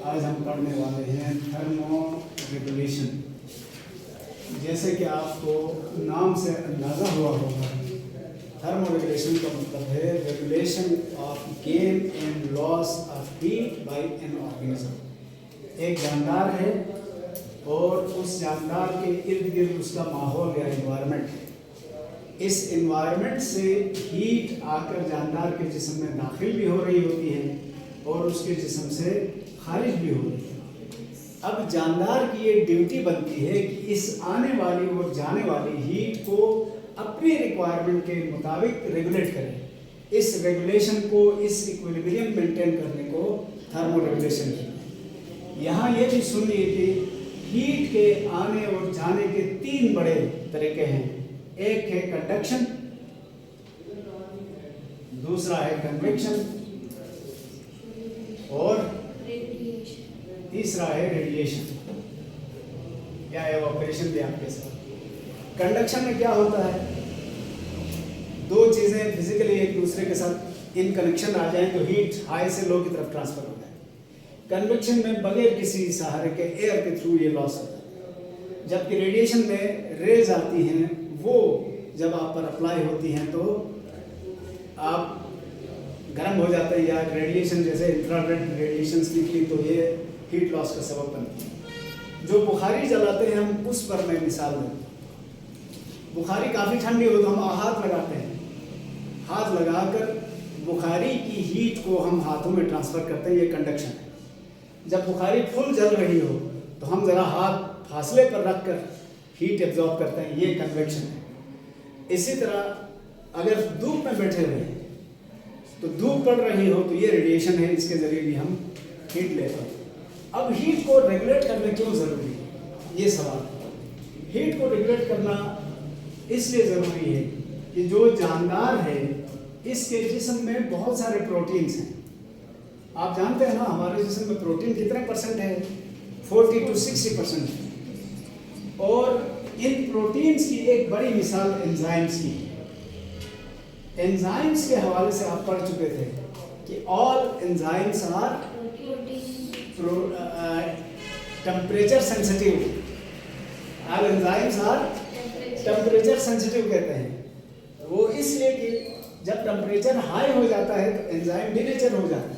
आज हम पढ़ने वाले हैं थर्मो रेगुलेशन। जैसे कि आपको नाम से अंदाज़ा हुआ होगा, थर्मो रेगुलेशन का मतलब है regulation of gain and loss of heat bye an organism. एक जानदार है और उस जानदार के इर्द गिर्द उसका माहौल या इन्वायरमेंट है। इस इन्वायरमेंट से हीट आकर जानदार के जिस्म में दाखिल भी हो रही होती है और उसके जिस्म से खारिज भी हो रही है। अब जानदार की ये ड्यूटी बनती है कि इस आने वाली और जाने वाली हीट को अपनी रिक्वायरमेंट के मुताबिक रेगुलेट करें। इस रेगुलेशन को, इस इक्विलिब्रियम मेंटेन करने को थर्मो रेगुलेशन कहते हैं। यहाँ ये भी सुनिए कि हीट के आने और जाने के तीन बड़े तरीके हैं। एक है कंडक्शन, दूसरा है कन्वेक्शन और तीसरा है रेडिएशन या एवापोरेशन भी आपके साथ। कंडक्शन में क्या होता है, दो चीजें फिजिकली एक दूसरे के साथ इन कनेक्शन आ जाएं तो हीट हाई से लो की तरफ ट्रांसफर हो जाए। कन्वेक्शन में बगैर किसी सहारे के एयर के थ्रू ये लॉस होता है। जबकि रेडिएशन में रेज आती हैं, वो जब आप पर अप्लाई होती हैं तो आप गर्म हो जाते हैं, या रेडिएशन जैसे इंफ्रारेड रेडिएशंस निकली तो ये हीट लॉस का सबब बनती है। जो बुखारी जलाते हैं हम उस पर मैं मिसाल दूँ। बुखारी काफ़ी ठंडी हो तो हम हाथ लगाते हैं, हाथ लगाकर बुखारी की हीट को हम हाथों में ट्रांसफ़र करते हैं, ये कंडक्शन है। जब बुखारी फुल जल रही हो तो हम ज़रा हाथ फासले पर रख कर हीट एब्जॉर्ब करते हैं, ये कन्वेक्शन है। इसी तरह अगर धूप में बैठे हुए हैं तो धूप पड़ रही हो तो ये रेडिएशन है, इसके ज़रिए भी हम हीट लेते हैं। अब हीट को रेगुलेट करना क्यों ज़रूरी है, ये सवाल। हीट को रेगुलेट करना इसलिए ज़रूरी है कि जो जानदार है इसके जिस्म में बहुत सारे प्रोटीन्स हैं। आप जानते हैं ना, हमारे जिस्म में प्रोटीन कितने परसेंट है, 40 to 60%। और इन प्रोटीन्स की एक बड़ी मिसाल एंजाइम्स की है। एंजाइम्स के हवाले से आप पढ़ चुके थे कि all enzymes are temperature sensitive. All enzymes are temperature sensitive कहते हैं। वो इसलिए कि जब टेम्परेचर हाई हो जाता है तो एंजाइम डिनेचर हो जाता है।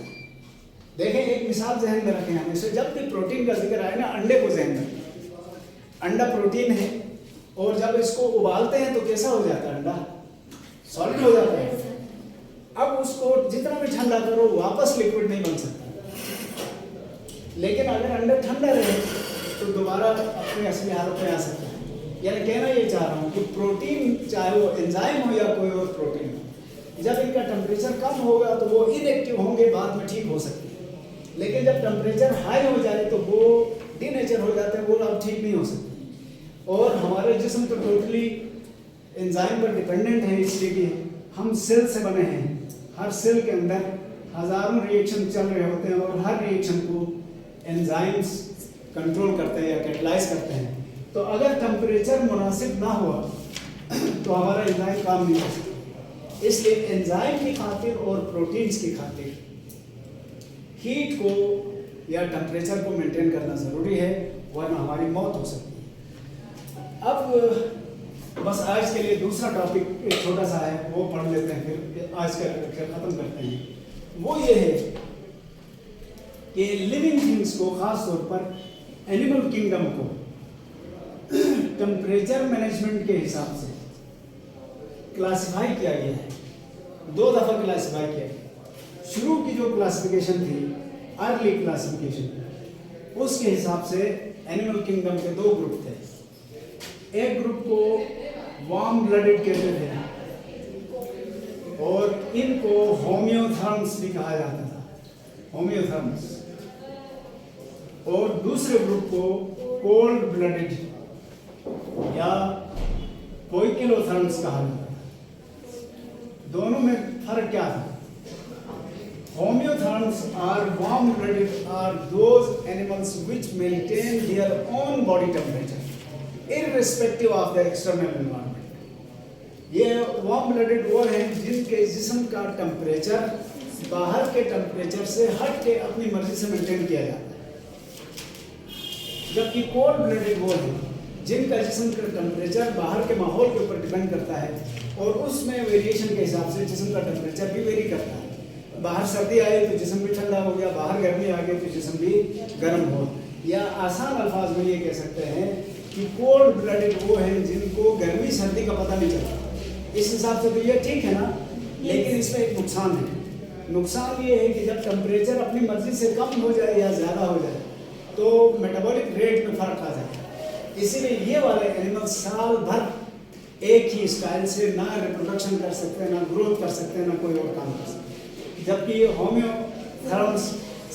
देखें, एक मिसाल जहन में रखें हमेशा, जब भी प्रोटीन का जिक्र आए ना, अंडे को जहन में रखें। अंडा प्रोटीन है और जब इसको उबालते हैं तो कैसा हो जाता है, अंडा सॉलिड हो जाता है। अब उसको जितना भी ठंडा करो वापस लिक्विड नहीं बन सकता। लेकिन अगर अंडा ठंडा रहे तो दोबारा अपने असली हालत में आ सकता है। यानी कहना ये चाह रहा हूँ कि प्रोटीन, चाहे वो एंजाइम हो या कोई और प्रोटीन हो, जब इनका टेम्परेचर कम होगा तो वो इनएक्टिव होंगे, बाद में ठीक हो सकते हैं। लेकिन जब टेम्परेचर हाई हो जाए तो वो डिनेचर हो जाते हैं, वो अब ठीक नहीं हो सकते। और हमारे जिस्म तो टोटली एंजाइम पर डिपेंडेंट है, इसलिए कि हम सेल से बने हैं। हर सेल के अंदर हज़ारों रिएक्शन चल रहे होते हैं और हर रिएक्शन को एंजाइम्स कंट्रोल करते हैं या कैटलाइज करते हैं। तो अगर टेम्परेचर मुनासिब ना हुआ तो हमारा एंजाइम काम नहीं कर सकता। इसलिए एंजाइम की खातिर और प्रोटीन्स की खातिर हीट को या टेम्परेचर को मेंटेन करना ज़रूरी है, वरना हमारी मौत हो सकती है। अब बस आज के लिए दूसरा टॉपिक एक छोटा सा है, वो पढ़ लेते हैं, फिर आज का लेक्चर ख़त्म करते हैं। वो ये है कि लिविंग थिंग्स को, ख़ास तौर पर एनिमल किंगडम को टेम्परेचर मैनेजमेंट के हिसाब से क्लासिफाई किया गया है। 2 दफ़ा क्लासिफाई किया गया। शुरू की जो क्लासिफिकेशन थी, अर्ली क्लासिफिकेशन, उसके हिसाब से एनिमल किंगडम के 2 ग्रुप थे। एक ग्रुप को वार्म ब्लडेड कहते थे और इनको होम्योथर्म्स भी कहा जाता था, होम्योथर्म्स। और दूसरे ग्रुप को कोल्ड ब्लडेड या पोइकिलोथर्म्स कहा जाता था। दोनों में फर्क क्या था? Homeotherms are warm-blooded, are those animals which maintain their own body temperature, irrespective of the external environment. ये warm-blooded वो हैं जिनके जिस्म का टेम्परेचर बाहर के टेम्परेचर से हट के अपनी मर्जी से मेंटेन किया जाता है। जबकि कोल्ड ब्लडेड वो हैं जिनका जिस्म का टेम्परेचर बाहर के माहौल के ऊपर डिपेंड करता है और उसमें वेरिएशन के हिसाब से जिस्म का टेम्परेचर भी वेरी करता है। बाहर सर्दी आई तो जिस्म भी ठंडा हो गया, बाहर गर्मी आ गई तो जिस्म भी गर्म हो। या आसान अल्फाज में ये कह सकते हैं कि कोल्ड ब्लडेड वो हैं जिनको गर्मी सर्दी का पता नहीं चलता। इस हिसाब से तो ये ठीक है ना, लेकिन इसमें एक नुकसान है। नुकसान ये है कि जब टेम्परेचर अपनी मर्जी से कम हो जाए या ज़्यादा हो जाए तो मेटाबॉलिक रेट में फ़र्क आ जाता है। इसीलिए ये वाले एनिमल साल भर एक ही स्टाइल से ना रिप्रोडक्शन कर सकते हैं, ना ग्रोथ कर सकते हैं, ना कोई और काम कर सकते हैं, जबकि ये होम्योथर्म्स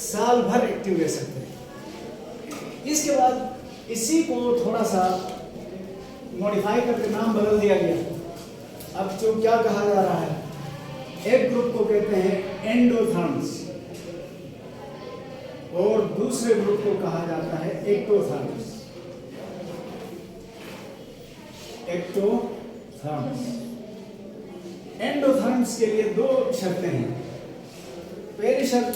साल भर एक्टिव रह सकते हैं। इसके बाद इसी को थोड़ा सा मॉडिफाई करके नाम बदल दिया गया। अब जो क्या कहा जा रहा है, एक ग्रुप को कहते हैं एंडोथर्म्स और दूसरे ग्रुप को कहा जाता है एक्टोथर्म्स। एक्टोथर्म्स एंडोथर्म्स के लिए दो शर्तें हैं। पहली शर्त,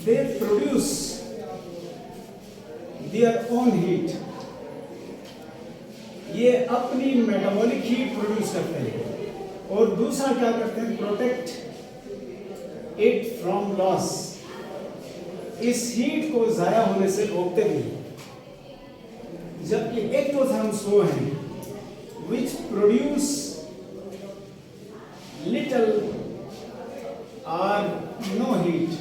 they produce their own heat, ये अपनी मेटाबॉलिक हीट प्रोड्यूस करते हैं। और दूसरा क्या करते हैं, प्रोटेक्ट इट फ्रॉम लॉस, इस हीट को जाया होने से रोकते भी। जबकि एक्टोथर्म्स वो हैं which produce little or no heat,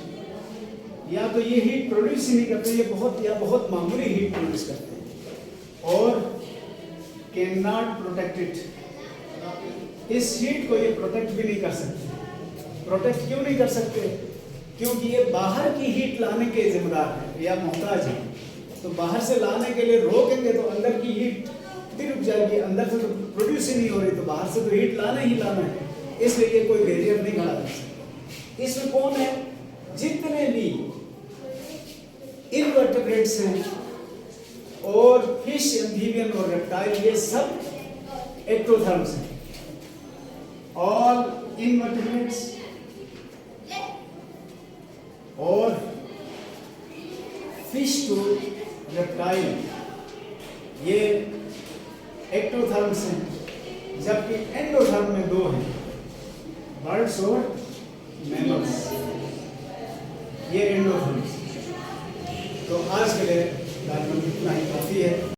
या तो ये हीट प्रोड्यूस ही नहीं करते, ये बहुत मामूली हीट प्रोड्यूस करते हैं और कैन नॉट प्रोटेक्ट इट, इस हीट को ये प्रोटेक्ट भी नहीं कर सकते। प्रोटेक्ट क्यों नहीं कर सकते? क्योंकि ये बाहर की हीट लाने के जिम्मेदार है या मोहताज है। तो बाहर से लाने के लिए रोकेंगे तो अंदर की हीट रुक जाएगी, अंदर से तो प्रोड्यूस ही नहीं हो रही, तो बाहर से तो हीट लाना ही लाना है, इसलिए ये कोई बैरियर नहीं खड़ा कर सकता। इसमें कौन है, जितने भी इनवर्टेब्रेट्स हैं और फिश, एम्फीबियन और रेप्टाइल, ये सब एक्टोथर्म्स हैं। ऑल इनवर्टेब्रेट्स और फिश टू रेप्टाइल ये एक्टोथर्म्स हैं, जबकि एंडोथर्म में दो हैं, बर्ड्स और मैमल्स, ये एंडोथर्म्स। तो आज के लिए इतना ही काफ़ी है।